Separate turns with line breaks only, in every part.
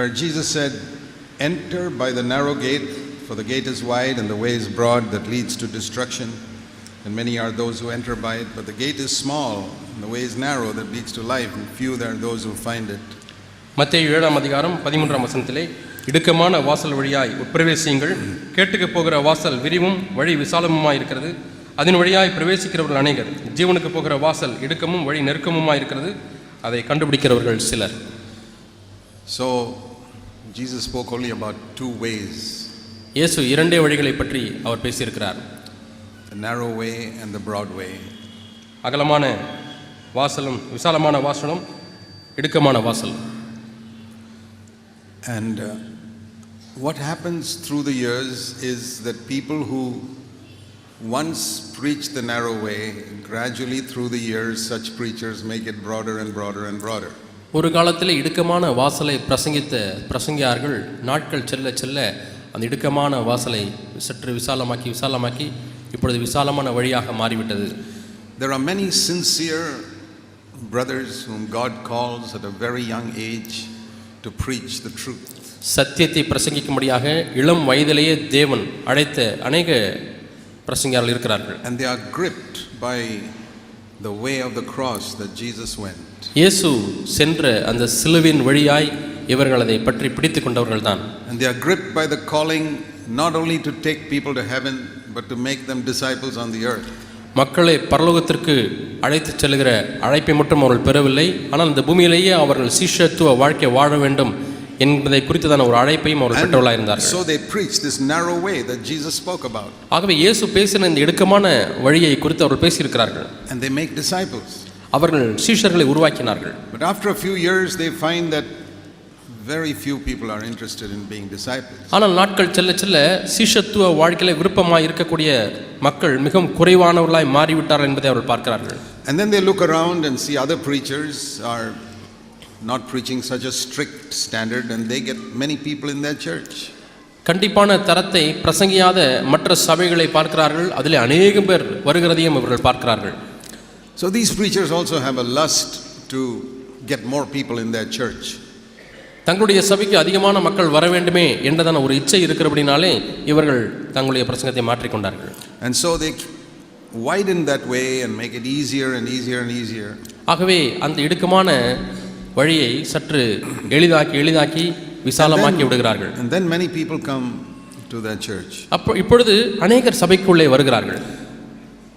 where Jesus said, "Enter by the narrow gate, for the gate is wide and the way is broad that leads to destruction, and many are those who enter by it, but the gate is small and the way is narrow that leads to life, and few there are those who find it."
மத்தேயு 7:13 இடுக்கமான வாசல் வழியாய் உட்பிரவேசியுங்கள், கேட்டுக்கு போகிற வாசல் விரிவும் வழி விசாலமுமாய் இருக்கிறது, அதன் வழியாய் பிரவேசிக்கிறவர்கள் அநேகர். ஜீவனுக்கு போகிற வாசல் இடுக்கமும் வழி நெருக்கமுமாய் இருக்கிறது, அதை கண்டுபிடிக்கிறவர்கள் சிலர்.
So Jesus spoke only about two ways.
இயேசு இரண்டே வழிகளை பற்றி அவர் பேசியிருக்கிறார்.
The narrow way and the broad way.
அகலமான வாசலும் விசாலமான வாசலும் இடுக்கமான வாசல்.
And what happens through the years is that people who once preached the narrow way, gradually through the years such preachers make it broader and broader and broader.
ஒரு காலத்தில் இடுக்கமான வாசலை பிரசங்கித்த பிரசங்கியார்கள் நாட்கள் செல்ல செல்ல அந்த இடுக்கமான வாசலை சற்று விசாலமாக்கி இப்பொழுது விசாலமான வழியாக மாறிவிட்டது.
There are many sincere brothers whom God calls at a very young age to preach the truth.
சத்தியத்தை பிரசங்கிக்கும்படியாக இளம் வயதிலேயே தேவன் அழைத்த அநேக பிரசங்கியார்கள் இருக்கிறார்கள்.
And they are gripped by the way of the cross that Jesus went.
இயேசு சென்ற அந்த சிலுவையின் வழியாய் இவர்கள் அதை பற்றி பிடித்துக் கொண்டவர்கள் தான்.
And they are gripped by the calling not only to take people to heaven but to make them disciples on the earth.
மக்களை பரலோகத்திற்கு அழைத்து செல்கிற அழைப்பை மட்டும் அவர்கள் பெறவில்லை, ஆனால் இந்த பூமியிலேயே அவர்கள் சீஷத்துவ வாழ்க்கை வாழ வேண்டும் என்பதை குறித்ததான ஒரு அழைப்பையும் அவர்கள் பெற்றவர்களாக இருந்தார்கள்.
So they preached this narrow way that Jesus spoke about.
ஆகவே இயேசு பேசின இந்த இடுக்கமான வழியை குறித்து அவர்கள் பேசியிருக்கிறார்கள்.
And they make disciples.
அவர்கள் சீஷர்களை உருவாக்கினார்கள்.
But after a few years they find that very few people are interested in being disciples.
ஆனால் நாட்கள் செல்ல செல்ல சீஷத்துவ வாழ்க்கையில விருப்பமாய் இருக்கக்கூடிய மக்கள் மிகவும் குறைவானவர்களாய் மாறிவிட்டார்கள் என்பதை அவர்கள் பார்க்கிறார்கள்.
And then they look around and see other preachers are not preaching such a strict standard, and they get many people in their church.
கண்டிப்பான தரத்தை பிரசங்கியாத மற்ற சபைகளை பார்க்கிறார்கள், அதிலே அநேகம் பேர் வருகிறதையும் அவர்கள் பார்க்கிறார்கள்.
So these preachers also have a lust to get more people in their church.
தங்களுடைய சபைக்கு அதிகமான மக்கள் வர வேண்டுமே என்றதான ஒரு இச்சை இருக்கிறபடினாலே இவர்கள் தங்களுடைய பிரசங்கத்தை மாற்றிக்கொண்டார்கள்.
And so they widen that way and make it easier and easier and easier.
ஆகவே அந்த இடுக்கமான வழியை சற்று எளிதாக்கி விசாலமாக்கி விடுகிறார்கள்.
And then many people come to their church.
இப்பொழுது அநேகர் சபைக்குள்ளே வருகிறார்கள்.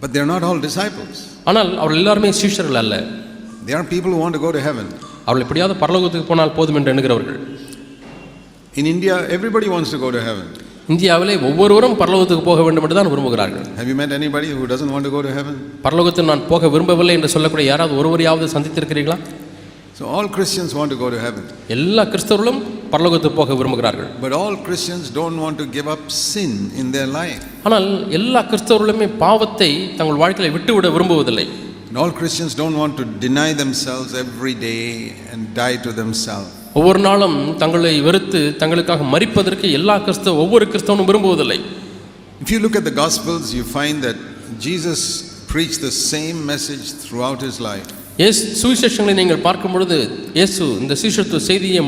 But they are not all disciples.
ஆனால் அவர்கள் எல்லாருமே சீஷர்கள் அல்ல.
They are people who want to go to heaven.
அவர்கள் எப்படியாவது பரலோகத்துக்கு போனால் போதும் என்று எண்ணுகிறவர்கள்.
In India everybody wants to go to heaven.
இந்தியாவிலே ஒவ்வொருவரும் பரலோகத்துக்கு போக வேண்டும் என்று தான் விரும்புகிறார்கள்.
Have you met anybody who doesn't want to go to heaven?
பரலோகத்துக்கு நான் போக விரும்பவில்லை என்று சொல்லக்கூடிய யாராவது ஒருவரையாவது சந்தித்திருக்கிறீர்களா?
So all Christians want to go to heaven.
எல்லா கிறிஸ்தவர்களும் பரலோகத்துக்கு போக விரும்புகிறார்கள்.
But all Christians don't want to give up sin in their life.
ஆனால் எல்லா கிறிஸ்தவர்களுமே பாவத்தை தங்கள் வாழ்க்கையில விட்டுவிட விரும்புவதில்லை.
And all Christians don't want to deny themselves every day and die to themselves.
ஒவ்வொரு நாளும் தங்களை வெறுத்து தங்களுக்காக மரிப்பதற்கு ஒவ்வொரு கிறிஸ்தவனும் விரும்புவதில்லை.
If you look at the Gospels, you find that Jesus preached the same message throughout his life.
சுவிசேஷங்களை நீங்கள் பார்க்கும் பொழுது இயேசு இந்த சீஷத்துவ செய்தியை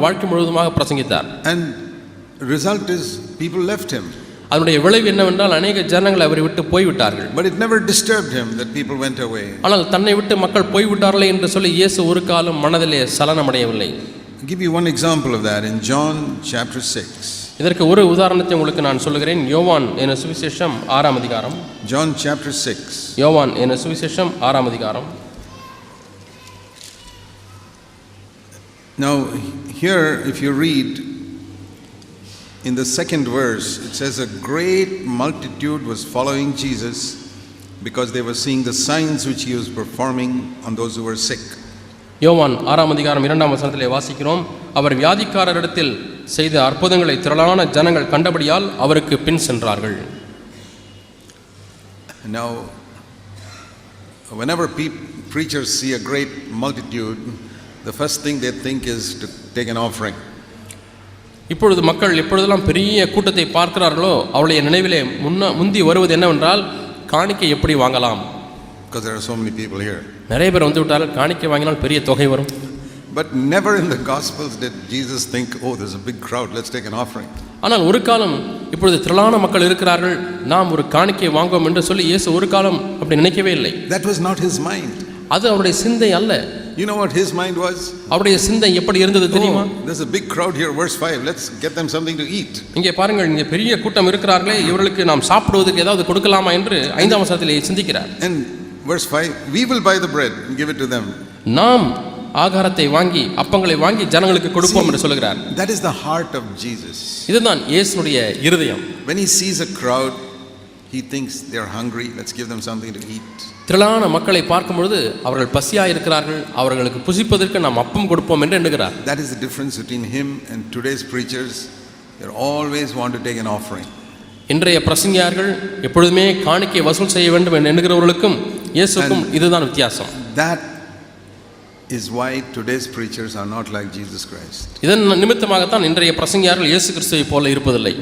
வாழ்க்கை முழுவதுமாக பிரசங்கித்தார்.
And result is people left him.
அதனுடைய விளைவு என்னவென்றால் அநேக ஜனங்கள் அவரை விட்டு போய்விட்டார்கள்.
But it never disturbed him that people went away.
ஆனால் தன்னை விட்டு மக்கள் போய்விட்டார்களே என்று சொல்லி இயேசு ஒரு காலம் மனதிலே சலனமடையவில்லை.
I'll give you one example of that in John chapter 6.
இதற்கு ஒரு உதாரணத்தை உங்களுக்கு நான் சொல்லுகிறேன். யோவான் என்ற சுவிசேஷம் 6ஆம் அதிகாரம்.
John chapter 6.
யோவான் என்ற சுவிசேஷம் 6ஆம் அதிகாரம்.
Now here if you read in the second verse, it says a great multitude was following Jesus because they were seeing the signs which he was performing on those who were sick.
யோவான் 6ஆம் அதிகாரம் 2ஆம் வசனத்திலே வாசிக்கிறோம், அவர் வியாதிக்காரரிடத்தில் செய்த அற்புதங்களை திரளான ஜனங்கள் கண்டபடியால் அவருக்கு பின் சென்றார்கள்.
Now whenever preachers see a great multitude, the first thing they think is to take an offering.
இப்பொழுது மக்கள் எப்பொழுதெல்லாம் பெரிய கூட்டத்தை பார்க்கிறார்களோ அவளுடைய நினைவிலே முந்தி வருவது என்னவென்றால் காணிக்கை எப்படி வாங்கலாம்.
Because there are so many people here.
நிறைய பேர் வந்து விட்டார்கள், காணிக்கை வாங்கினால் பெரிய தொகை வரும்.
But never in the Gospels did Jesus think, oh, there's a big crowd, let's take an offering.
ஆனால் ஒரு காலம் இப்பொழுது திரளான மக்கள் இருக்கிறார்கள், நாம் ஒரு காணிக்கை வாங்குவோம் என்று சொல்லி இயேசு ஒரு காலம் அப்படி நினைக்கவே இல்லை.
That was not his mind.
அது அவருடைய சிந்தை அல்ல.
You know what his mind was?
அவருடைய சிந்தை எப்படி இருந்தது தெரியுமா?
There's a big crowd here, verse 5, let's get them something to eat.
இங்கே பாருங்கள், இங்கே பெரிய கூட்டம் இருக்கிறார்களே, இவர்களுக்கு நாம் சாப்பிடுவதற்கு ஏதாவது கொடுக்கலாமா என்று 5ஆம் வசனத்திலே சிந்திக்கிறார்.
And verse 5, we will buy the bread and give it to them.
நாம் ஆகாரத்தை வாங்கி அப்பங்களை வாங்கி ஜனங்களுக்கு கொடுப்போம் என்று சொல்கிறார்.
That is the heart of Jesus.
இதுதான் இயேசுவுடைய இருதயம்.
When he sees a crowd, he thinks they are hungry, let's give them something to eat.
திரளான மக்களை பார்க்கும் பொழுது அவர்கள் பசியாக இருக்கிறார்கள், அவர்களுக்கு புசிப்பதற்கு நாம் அப்பம் கொடுப்போம் என்று எண்ணுகிறார்.
That is the difference between him and today's preachers. They always want to take an offering.
இன்றைய பிரசங்கியார்கள் எப்பொழுதுமே காணிக்கை வசூல் செய்ய வேண்டும் என்று எண்ணுகிறவர்களுக்கும் இயேசுக்கும் இதுதான் வித்தியாசம்.
That is why today's preachers are not like Jesus Christ.
இதன் நிமித்தமாகத்தான் இன்றைய பிரசங்கியார்கள் இயேசு கிறிஸ்துவை போல இருப்பதில்லை.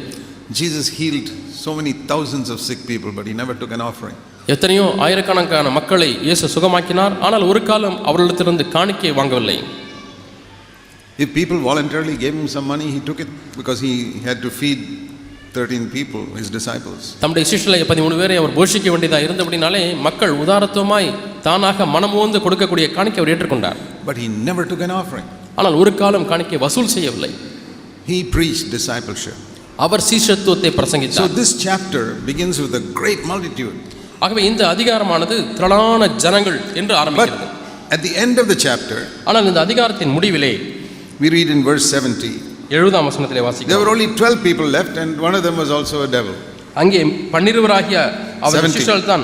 Jesus healed so many thousands of sick people, but he never took an offering.
எத்தனையோ ஆயிரக்கணக்கான மக்களை இயேசு சுகமாக்கினார், ஆனால் ஒரு காலம் அவர்களிடத்திலிருந்து காணிக்கை வாங்கவில்லை.
If people voluntarily gave him some money, he took it because he had to feed 13 people, his disciples.
தம்முடைய சிஷ்யர்களை 13 பேரை அவர் போஷிக்க வேண்டியதாக இருந்தபடினாலே மக்கள் உதாரத்துவமாய் தானாக மனமுவந்து கொடுக்கக்கூடிய காணிக்கை அவர் ஏற்றுக்கொண்டார்.
But he never took an offering.
ஆனால் ஒரு காலம் காணிக்கை வசூல் செய்யவில்லை.
He preached discipleship.
Our சீஷத்துவத்தை
So
பிரசங்கித்தார்.
this chapter begins with a great multitude.
ஆகவே இந்த அதிகாரமானது திரளான ஜனங்கள் என்று
But
ஆரம்பிக்கிறது.
at the end of the chapter,
ஆனால் இந்த அதிகாரத்தின் முடிவிலே
we read in verse 70,
70ஆம் வசனத்திலே
there
வாசிக்கிறோம்.
were only 12 people left and one of them was also a devil.
அங்கே 12 அவர்
70.
சிஷ்யர்கள் தான்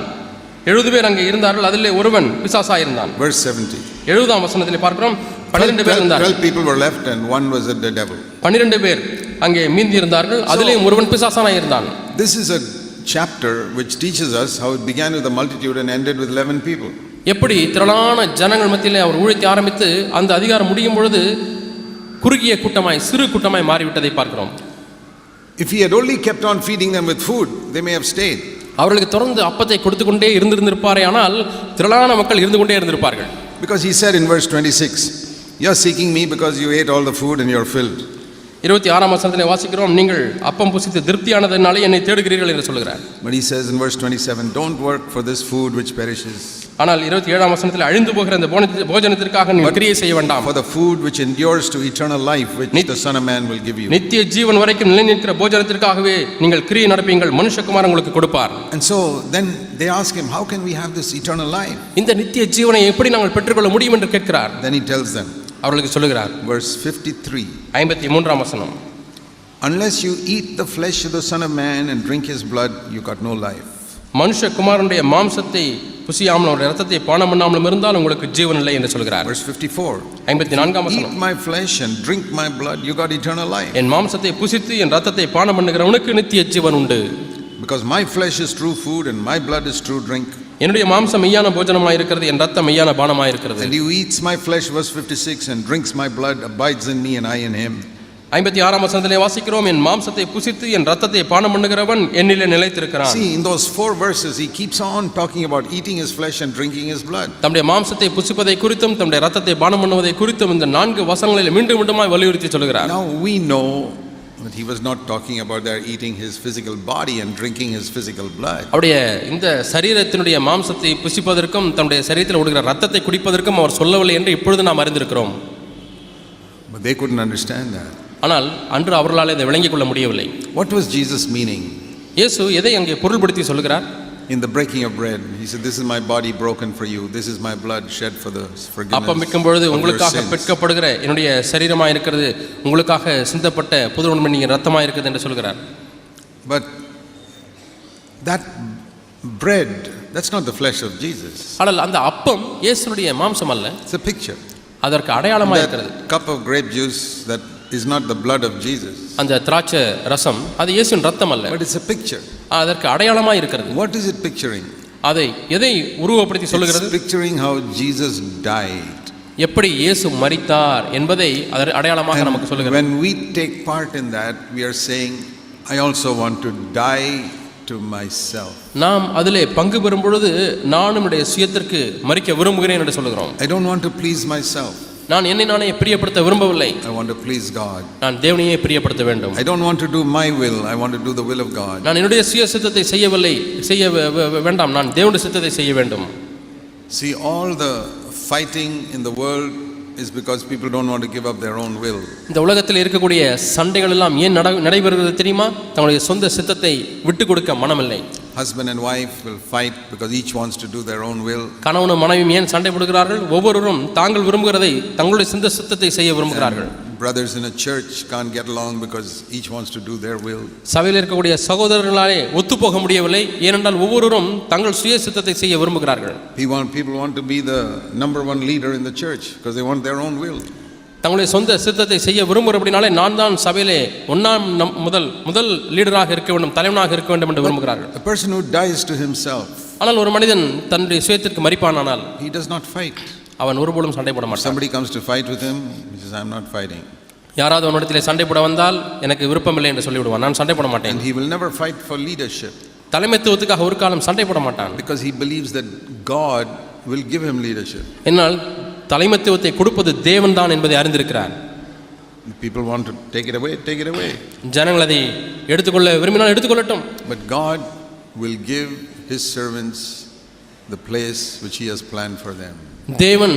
70 பேர் அங்கே இருந்தார்கள், அதிலே ஒருவன் பிசாசாய் இருந்தான்.
Verse 70.
70ஆம் வசனத்திலே பார்க்கிறோம் 12 பேர் இருந்தார்கள்.
12 people were left and one was a devil.
12 பேர் அங்கே மீந்தி இருந்தார்கள், அதிலே ஒருவன் பிசாசானாய் இருந்தான்.
This is a chapter which teaches us how it began with a multitude and ended with 11 people.
எப்படி திரளான ஜனங்கள் மத்தியிலே அவர் ஊழியத்தை ஆரம்பித்து அந்த அதிகாரம் முடியும் பொழுது குறுகிய கூட்டமாய் சிறு கூட்டமாய் மாறிவிட்டதை பார்க்கிறோம்.
If he had only kept on feeding them with food, they may have stayed.
அவர்களுக்கு தொடர்ந்து அப்பத்தை கொடுத்து கொண்டே இருந்திருப்பாரே, ஆனால் திரளான மக்கள் இருந்து கொண்டே இருந்திருப்பார்கள்.
Because he said in verse 26, you are seeking me because you ate all the food and you are filled.
26ஆம் வசனத்திலே வாசிக்கிறோம், நீங்கள் அப்பம் புசித்து திருப்தியானதனாலே என்னை தேடுகிறீர்கள் என்று சொல்கிறார்.
But he says in verse 27, don't work for this food which perishes.
ஆனால் 27ஆம் வசனத்தில் அழிந்து போகிற அந்த போஜனத்திற்காக நீங்கள் கிரியை செய்ய வேண்டாம்,
For the food which endures to eternal life, which the Son of Man will give you.
நித்திய ஜீவன் வரைக்கும் நிலை நிற்கிற போஜனத்திற்காகவே நீங்கள் கிரியை நடப்பீங்கள், மனுஷகுமாரன் உங்களுக்கு கொடுப்பார்.
And so then they ask him, how can we have this eternal life?
இந்த நித்திய ஜீவனை எப்படி நாங்கள் பெற்றுக்கொள்ள முடியும் என்று கேட்கிறார்.
Then he tells them,
அவர்களுக்கு சொல்லுகிறார்,
verse 53,
53ஆம் வசனம்,
unless you eat the flesh of the Son of Man and drink his blood, you got no life.
மனுஷகுமாரனுடைய மாம்சத்தை புசியாமல் அவருடைய இரத்தத்தை பானம் பண்ணாமலும் இருந்தால் உங்களுக்கு ஜீவன் இல்லை என்று சொல்கிறார்.
Verse 54,
54ஆம்
eat
வசனம்,
my flesh and drink my blood, you got eternal life.
என் மாம்சத்தை புசித்து என் இரத்தத்தை பானம் பண்ணுகிறவனுக்கு நித்திய ஜீவன் உண்டு.
Because my flesh is true food and my blood is true drink.
என்னுடைய மாம்சம் மெய்யான போஜனமாக இருக்கிறது, என் ரத்தம் மெய்யான பானமாக இருக்கிறது.
And who eats my flesh, verse 56, and drinks my blood abides in me and I in him.
56ஆம் வசனத்திலே வாசிக்கிறோம், என் மாம்சத்தை புசித்து என் ரத்தத்தை பானம் பண்ணுகிறவன் என்னிலே நிலைத்திருக்கிறான்.
See, in those 4 verses he keeps on talking about eating his flesh and drinking his blood.
தம்முடைய மாம்சத்தை புசிப்பதை குறித்தும் தம்முடைய ரத்தத்தை பானம் பண்ணுவதை குறித்தும் இந்த 4 வசனங்களில் மீண்டும் மீண்டுமாய் வலியுறுத்தி சொல்கிறார்.
Now we know that he was not talking about their eating his physical body and drinking his physical blood.
அவருடைய இந்த சரீரத்தினுடைய மாம்சத்தை புசிப்பதற்கும் தம்முடைய சரீரத்தில் ஓடுகிற ரத்தத்தை குடிப்பதற்கும் அவர் சொல்லவில்லை என்று இப்பொழுது நாம் அறிந்திருக்கிறோம்.
But they couldn't understand that.
ஆனால் அன்று அவர்களால் இதை விளங்கிக் கொள்ள முடியவில்லை.
What was Jesus meaning?
இயேசு எதை அங்கே பொருள்படுத்தி சொல்கிறார்?
In the breaking of bread, he said, this is my body broken for you, this is my blood shed for the forgiveness
அப்பம் விற்கும் பொழுது
of your
உங்களுக்காக
sins.
பெற்கப்படுகிற என்னுடைய சரீரமாக இருக்கிறது, உங்களுக்காக சிந்தப்பட்ட புது உடன்படிக்கையின் ரத்தமாக இருக்குது என்று சொல்கிறார்.
But that bread, that's not the flesh of Jesus.
ஆனால் அந்த அப்பம் இயேசுனுடைய மாம்சம் அல்ல,
It's a picture.
அதற்கு அடையாளமாக இருக்கிறது.
That cup of grape juice, that is not the blood of Jesus.
அந்த திராட்சை ரசம் அது இயேசுவின் ரத்தம் அல்ல,
But it's a picture.
அதற்கு அடையாளமாக இருக்கிறது.
What is it picturing?
அதை எதை உருவப்படுத்தி சொல்லுகிறது?
It's picturing how Jesus died.
எப்படி இயேசு மரித்தார் என்பதை அதற்கு அடையாளமாக நமக்கு சொல்லுகிறது.
When we take part in that, we are saying, I also want to die to myself.
நாம் அதிலே பங்கு பெறும் பொழுது நானும் என்னுடைய சுயத்திற்கு மரிக்க விரும்புகிறேன் என்று சொல்லுகிறோம்.
I don't want to please myself.
நான் என்னை நானே பிரியப்படுத்த விரும்பவில்லை.
I want to please God.
நான் தேவனையே பிரியப்படுத்த வேண்டும்.
I don't want to do my will. I want to do the will of God.
நான் என்னுடைய சுய சித்தத்தை செய்ய வேண்டாம். நான் தேவனுடைய சித்தத்தை செய்ய வேண்டும்.
See, all the fighting in the world is because people don't want to give up their own will.
இந்த உலகத்தில் இருக்கக்கூடிய சண்டைகள் எல்லாம் ஏன் நடைபெறுகிறது தெரியுமா? தங்களுடைய சொந்த சித்தத்தை விட்டு கொடுக்க மனமில்லை.
Husband and wife will fight because each wants to do their own will.
கணவனும் மனைவியும் ஏன் சண்டை போடுகிறார்கள்? ஒவ்வொருவரும் தாங்கள் விரும்புகிறதை தங்களுடைய சொந்த சித்தத்தை செய்ய விரும்புகிறார்கள்.
Brothers in a church can't get along because each wants to do their will.
சபையில் இருக்கக்கூடிய சகோதரர்களாலே ஒத்துப்போக முடியவில்லை. ஏனென்றால் ஒவ்வொருவரும் தங்கள் சுய சித்தத்தை செய்ய விரும்புகிறார்கள்.
People want to be the number one leader in the church because they want their own will.
தங்களுடைய சொந்த சித்தத்தை செய்ய விரும்புகிறபடினாலே நான் தான் சபையிலே முதல் லீடராக இருக்க வேண்டும், தலைவனாக இருக்க வேண்டும் என்று விரும்புகிறார்கள்.
A person who dies to himself,
ஆனால் ஒரு மனிதன் தன்னுடைய சுயத்திற்கு மரிப்பானால்
he does not fight.
அவன் ஒருபோதும் சண்டை போட மாட்டான்.
Somebody comes to fight with him, he says, I'm not fighting.
யாராவது அவனிடத்திலே சண்டை போட வந்தால் எனக்கு விருப்பமில்லை என்று சொல்லிவிடுவான். நான் சண்டை போட மாட்டேன்.
And he will never fight for leadership.
தலைமைத்துவத்துக்காக ஒரு காலம் சண்டை போட மாட்டான்.
Because he believes that God will give him leadership.
என்னால் தலைமைத்துவத்தை கொடுப்பது தேவன் தான் என்பதை அறிந்திருக்கிறார்.
People want to take it away.
ஜனங்கள் அதை எடுத்துக்கொள்ள விரும்பினால் எடுத்துக்கொள்ளட்டும்.
But God will give his servants the place which he has planned for them.
தேவன்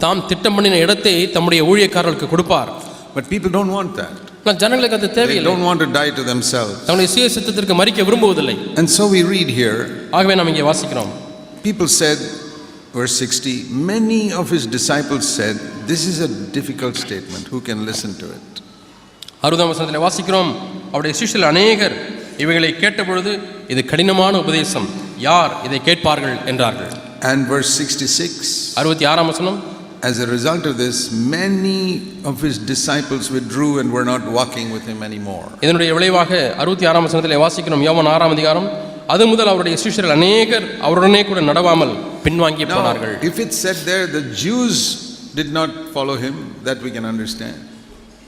தாம் திட்டம் பண்ணின இடத்தை தம்முடைய ஊழியக்காரர்களுக்கு கொடுப்பார்.
But people don't want that.
ஆனால் ஜனங்களுக்கு அது
They
தேவையில்லை.
don't want to die to themselves.
தங்களுடைய சுய சித்தத்திற்கு மரிக்க விரும்புவதில்லை.
And so we read here,
ஆகவே நாம் இங்கே வாசிக்கிறோம்.
people said, verse 60, many of his disciples said, this is a difficult statement, who can listen to it?
60ஆம் வசனத்திலே வாசிக்கிறோம், அவருடைய சீஷர்கள் அநேகர் இவைகளை கேட்டபொழுது இது கடினமான உபதேசம், யார் இதை கேட்பார்கள் என்றார்கள்.
And verse 66,
66ஆம் வசனம்,
as a result of this, many of his disciples withdrew and were not walking with him anymore.
இதனுடைய விளைவாக 66ஆம் வசனத்திலே வாசிக்கிறோம், யோவான் 6ஆம் அதிகாரம், அது முதல் அவருடைய சீஷர்கள் அநேகர் அவருடனே கூட நடவாமல் பின்வாங்கி போனார்கள்.
If it's said there the Jews did not follow him, that we can understand.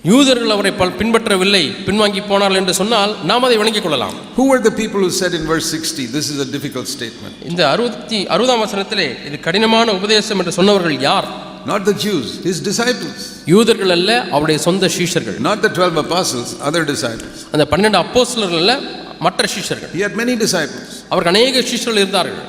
யூதர்கள் அவரை பின்பற்றவில்லை, பின்வாங்கி போனார்கள் என்று சொன்னால் நாம் அதை விளங்கிக் கொள்ளலாம்.
Who were the people who said in verse 60, this is a difficult statement?
இந்த 60ஆம் வசனத்திலே இது கடினமான உபதேசம் என்று சொன்னவர்கள் யார்?
Not the Jews, his disciples.
யூதர்கள் அல்ல, அவருடைய சொந்த சீஷர்கள்.
Not the 12 apostles, other disciples.
அந்த 12 அப்போஸ்தலர்கள் அல்ல, மற்ற சீஷர்கள்.
He had many disciples.
அவருக்கு அநேக சீஷர்கள் இருந்தார்கள்.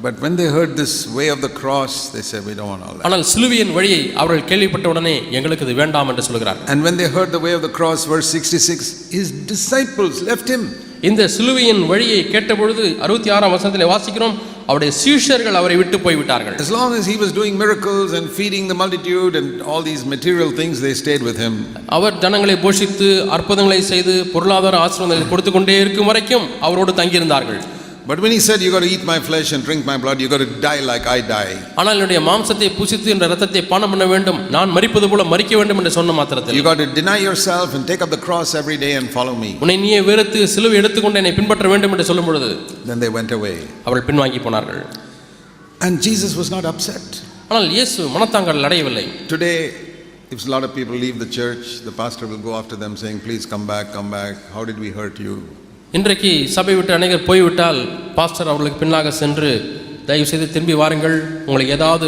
But when they heard this way of the cross, they said, we don't want all that.
ஆனால் சிலுவையின் வழியை அவர்கள் கேள்விப்பட்ட உடனே எங்களுக்கு இது வேண்டாம் என்று சொல்கிறார்கள்.
And when they heard the way of the cross, verse 66, his disciples left him.
இந்த சிலுவையின் வழியை கேட்டபொழுது 66ஆம் வசனத்திலே வாசிக்கிறோம், அவருடைய சீஷர்கள் அவரை விட்டு போய்விட்டார்கள்.
As long as he was doing miracles and feeding the multitude and all these material things, they stayed with him.
அவர் ஜனங்களை போஷித்து அற்புதங்களை செய்து பொருளாதார ஆசீர்வாதங்களை கொடுத்து கொண்டே இருக்கும் வரைக்கும் அவரோடு தங்கியிருந்தார்கள்.
But when he said, you got to eat my flesh and drink my blood, you got to die like I die.
ஆனால் என்னுடைய மாம்சத்தை புசித்து என்ற இரத்தத்தை பானம் பண்ண வேண்டும், நான் மரிப்பது போல மரிக்க வேண்டும் என்று சொன்ன மாத்திரத்தில்,
you got to deny yourself and take up the cross every day and follow me.
உன்னை நீயே வெறுத்து சிலுவை எடுத்துக்கொண்டு என்னை பின்பற்ற வேண்டும் என்று சொல்லும் பொழுது
Then they went away.
அவர்கள் பின்வாங்கி போனார்கள்.
And Jesus was not upset.
ஆனால் இயேசு மனத்தாங்கல் அடையவில்லை.
Today, if a lot of people leave the church, the pastor will go after them saying, please come back, how did we hurt you?
இன்றைக்கு சபை விட்டு அநேகர் போய்விட்டால் பாஸ்டர் அவர்களுக்கு பின்னாக சென்று, தயவு செய்து திரும்பி வாருங்கள், உங்களை ஏதாவது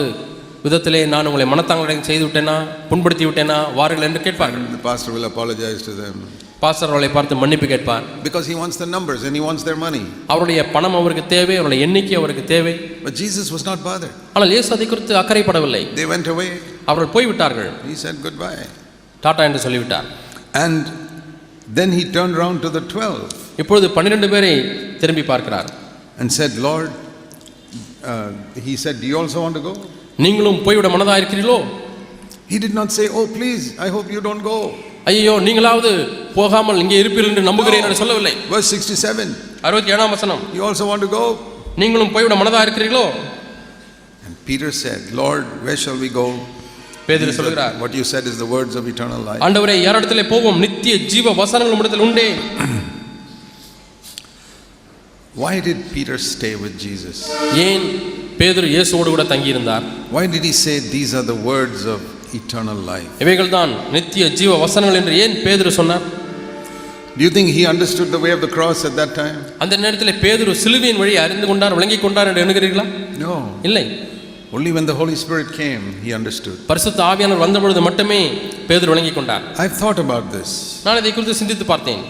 விதத்திலே நான் உங்களை மனத்தாங்கலை செய்து விட்டேனா, புண்படுத்தி விட்டேனா, வாருங்கள் என்று கேட்பார்கள்.
The pastor will apologize to them.
Pastor அவர்களை பார்த்து மன்னிப்பு கேட்பார்.
Because he wants the numbers and he wants their money.
அவருடைய பணம் அவருக்கு தேவை, அவருடைய எண்ணிக்கை அவருக்கு தேவை.
But Jesus was not bothered.
ஆனால் இயேசு அதை குறித்து அக்கறைப்படவில்லை.
They went away.
அவர்கள் போய்விட்டார்கள்.
He said goodbye.
டாடா என்று சொல்லிவிட்டார்.
And then he turned around to the 12.
இப்பொழுது 12 பேரை திரும்பி பார்க்கிறார்.
And said, Lord, he said, do you also want to go?
நீங்களும் போய்விட மனதா இருக்கிறீர்களோ?
He did not say, oh please, I hope you don't go.
ஐயோ, நீங்களாவது போகாமல் இங்கே இருப்பீர்கள் என்று நம்புகிறேன் என்று சொல்லவில்லை.
Verse 67,
67ஆம் வசனம்,
you also want to go?
நீங்களும் போய்விட மனதா இருக்கிறீர்களோ?
And Peter said, Lord, where shall we go?
பேதுரு சொல்கிறார்,
what you said is the words of eternal life.
ஆண்டவரே, யாரிடத்திலே போவோம்? நித்திய ஜீவ வசனங்கள் உம்மிடத்தில் உண்டே.
Why did Peter stay with Jesus?
ஏன் பேதுரு இயேசுவோடு கூட தங்கி இருந்தார்?
Why did he say these are the words of eternal life?
இவைகள் தான் நித்திய ஜீவ வசனங்கள் என்று ஏன் பேதுரு சொன்னார்?
Do you think he understood the way of the cross at that time?
அந்த நேரத்தில் பேதுரு சிலுவையின் வழி அறிந்து கொண்டார், விளங்கிக் கொண்டார் என்று எண்ணுகிறீர்களா?
No.
இல்லை.
Only when the Holy Spirit came, he understood.
பரிசுத்த ஆவியானவர் வந்த பொழுது மட்டுமே பேதுரு விளங்கிக் கொண்டார்.
I've thought about this.
நான் இதை குறித்து சிந்தித்து பார்த்தேன்.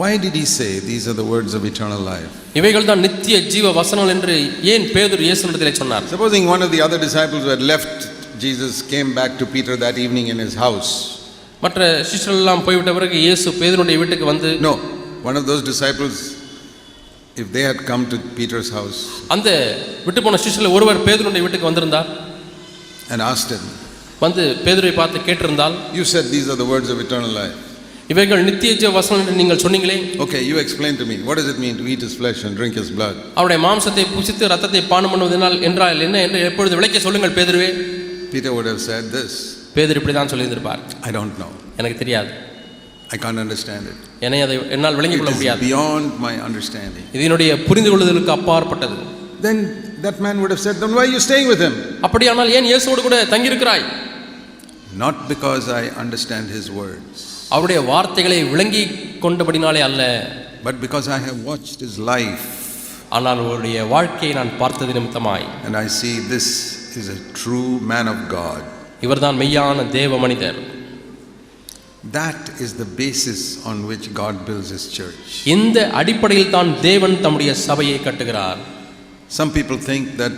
Why did he say these are the words of eternal life?
இவைகள் தான் நித்திய ஜீவ வசனங்கள் என்று ஏன் பேதுரு இயேசுவிடத்திலே சொன்னார்?
Supposing one of the other disciples who had left Jesus came back to Peter that evening in his house.
மற்ற சிஷ்யர்கள் எல்லாம் போய்விட்ட பிறகு இயேசு பேதுருடைய வீட்டுக்கு வந்து
No, one of those disciples, if they had come to Peter's house
அந்த விட்டு போன சிஷ்யர்கள் ஒருவர் பேதுருடைய வீட்டுக்கு வந்திருந்தார்
and asked him,
வந்து பேதுருவை பார்த்து கேட்டிருந்தால்,
you said these are the words of eternal life.
இவைகள் நித்திய ஜீவ வசனம் என்று நீங்கள் சொன்னீங்களே.
Okay, you explain to me, what does it mean to eat his flesh and drink his blood?
அவருடைய மாம்சத்தை புசித்து இரத்தத்தை பானம் பண்ணுவதனால் என்றால் என்ன என்று எப்பொழுது விளக்கி சொல்லுங்கள் பேதுருவே.
Peter would have said this.
பேதுரு இப்படி தான் சொல்லியிருந்திருப்பார்.
I don't know.
எனக்கு தெரியாது.
I can't understand it.
என்னால் விளங்கிக் கொள்ள முடியாது.
It is beyond my understanding.
இதனுடைய புரிந்து கொள்ளுதலுக்கு அப்பாற்பட்டது.
Then that man would have said, then why are you staying with him?
அப்படியானால் ஏன் இயேசுவோடு கூட தங்கி இருக்கிறாய்?
Not because I understand his words,
அவருடைய வார்த்தைகளை விளங்கி கொண்டபடினாலே அல்ல,
but because I have watched his life.
ஆனால் அவருடைய வாழ்க்கையை நான் பார்த்தது நிமித்தமாய்.
And I see this is a true man of God.
இவர்தான் மெய்யான தேவ மனிதர்.
That is the basis on which God builds his church.
இந்த அடிப்படையில் தான் தேவன் தம்முடைய சபையை கட்டுகிறார்.
Some people think that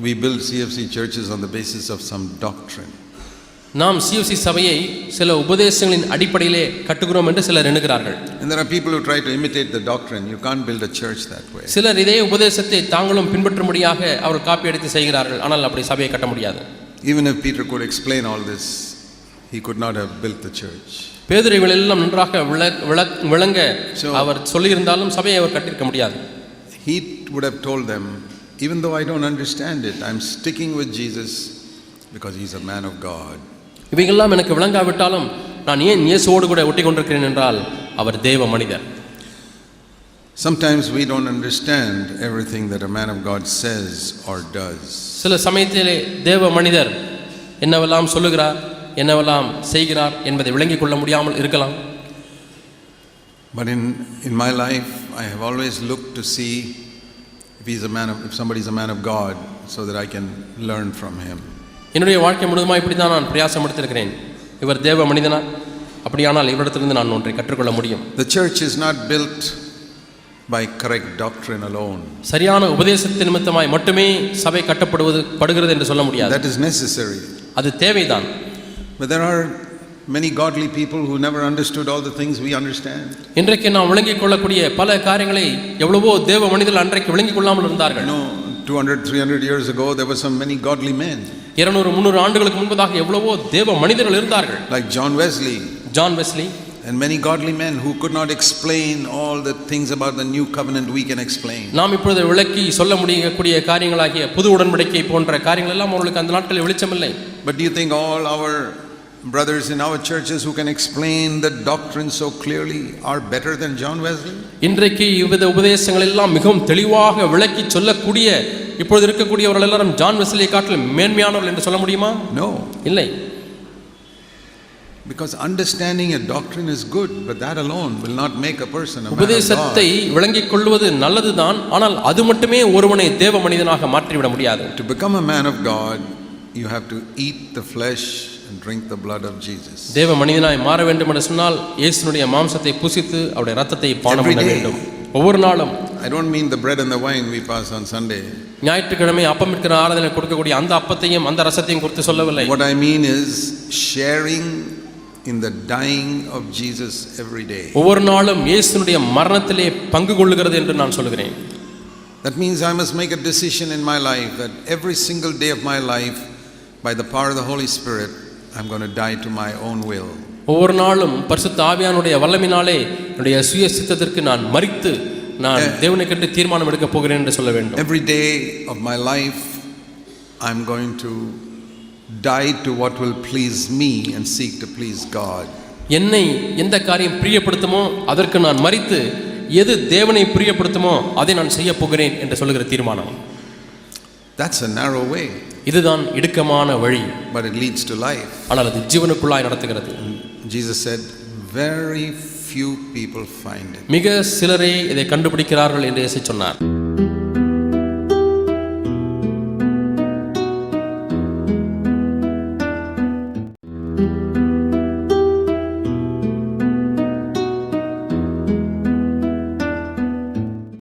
we build CFC churches on the basis of some doctrine.
நாம் சிஎஃப்சி சபையை சில உபதேசங்களின் அடிப்படையிலே கட்டுகிறோம் என்று சிலர் எண்ணுகிறார்கள்.
And there are people who try to imitate the doctrine. You can't build a church that way.
சிலர் இதே உபதேசத்தை தாங்களும் பின்பற்றும்படியாக அவர் காப்பி எடுத்து செய்கிறார்கள். ஆனால் அப்படி சபையை கட்ட முடியாது.
Even if Peter could explain all this, he could not have built the church.
பேதுரு இவைகளெல்லாம் நன்றாக விளங்க அவர் சொல்லியிருந்தாலும் சபையை அவர் கட்டியிருக்க முடியாது.
He would have told them, even though I don't understand it, I'm sticking with Jesus because he's a man of God.
இவைகளெல்லாம் எனக்கு விளங்காவிட்டாலும் நான் ஏன் இயேசுவோடு கூட ஒட்டி கொண்டிருக்கிறேன் என்றால் அவர் தேவ மனிதர்.
Sometimes we don't understand everything that a man of God says or does.
சில சமயத்திலே தேவ மனிதர் என்னவெல்லாம் சொல்லுகிறார், என்னவெல்லாம் செய்கிறார் என்பதை விளங்கிக் கொள்ள முடியாமல் இருக்கலாம்.
But in my life, I have always looked to see if somebody is a man of God, so that I can learn from him.
என்னுடைய வாழ்க்கை முழுவதுமாக இப்படி தான் நான் பிரயாசம் எடுத்திருக்கிறேன். இவர் தேவ மனிதனா, அப்படியானால் இவரிடத்திலிருந்து நான் ஒன்றை கற்றுக்கொள்ள முடியும்.
The church is not built by correct doctrine alone.
சரியான உபதேசத்தின் நிமித்தமாய் மட்டுமே சபை கட்டப்படுகிறது என்று சொல்ல முடியாது.
That is necessary.
அது தேவைதான்.
But there are many godly people who never understood all the things we understand.
இன்றைக்கு நாம் விளங்கிக் கொள்ளக்கூடிய பல காரியங்களை எவ்வளவோ தேவ மனிதர்கள் அன்றைக்கு விளங்கிக் கொள்ளாமல் இருந்தார்கள்.
200-300 years ago there were so many godly men.
200-300 ஆண்டுகளுக்கு முன்பதாக எவ்வளவோ தேவ மனிதர்கள் இருந்தார்கள்.
Like John Wesley. And many godly men who could not explain all the things about the new covenant we can explain.
நாம் இப்பொழுது விளக்கி சொல்ல முடியக்கூடிய காரியங்களாகிய புது உடன்படிக்கை போன்ற காரியங்கள் எல்லாம் அவர்களுக்கு அந்த நாட்களில் வெளிச்சமில்லை.
But do you think all our brothers in our churches who can explain the doctrine so clearly are better than John Wesley?
இன்றைக்கு இவ்வித உபதேசங்கள் எல்லாம் மிகவும் தெளிவாக விளக்கி சொல்லக்கூடிய இப்பொழுது இருக்கக்கூடியவர்கள் எல்லாரும் ஜான் வெஸ்லியை காட்டிலும் மேன்மையானவர்கள் என்று சொல்ல முடியுமா?
No.
இல்லை.
Because understanding a doctrine is good, but that alone will not make a person a man of God.
உபதேசத்தை விளங்கிக் கொள்வது நல்லதுதான், ஆனால் அது மட்டுமே ஒருவனை தேவ மனிதனாக மாற்றிவிட முடியாது.
To become a man of God, you have to eat the flesh and drink the blood of Jesus.
தேவ மனிதனாய் மாற வேண்டும் என்று சொன்னால் இயேசுவினுடைய மாம்சத்தை புசித்து அவருடைய இரத்தத்தை பானம் பண்ண வேண்டும். ஒவ்வொரு நாளும்.
I don't mean the bread and the wine we pass on Sunday.
ஞாயிற்றுக்கிழமை அப்பம் இருக்கிற ஆராதனை கொடுக்கக்கூடிய அந்த அப்பத்தையும் அந்த ரசத்தையும் குறித்து சொல்லவில்லை.
What I mean is sharing in the dying of Jesus every day.
ஒவ்வொரு நாளும் இயேசுவினுடைய மரணத்திலே பங்கு கொள்ளுகிறது என்று நான் சொல்கிறேன்.
That means I must make a decision in my life that every single day of my life, by the power of the Holy Spirit, I'm going to die to my own will.
ஒவ்வொரு நாளும் பரிசுத்த ஆவியானுடைய வல்லமையினாலே என்னுடைய சுய சித்தத்திற்கு நான் மரித்து நான் தேவனுக்கென்று தீர்மானம் எடுக்க போகிறேன் என்று சொல்ல வேண்டும்.
Every day of my life I'm going to die to what will please me and seek to please God.
என்னை எந்த காரியம் பிரியப்படுத்துமோ அதற்கு நான் மரித்து எது தேவனை பிரியப்படுத்துமோ அதை நான் செய்ய போகிறேன் என்று சொல்லுகிற தீர்மானம்.
That's a narrow way.
இதுதான் இடுக்கமான வழி.
But it leads to life.
ஆனால் அது ஜீவனுக்குள்ளாய் நடத்துகிறது.
Jesus said, very few people find it.
மிக சிலரே இதை கண்டுபிடிக்கிறார்கள் என்று இயேசு சொன்னார்.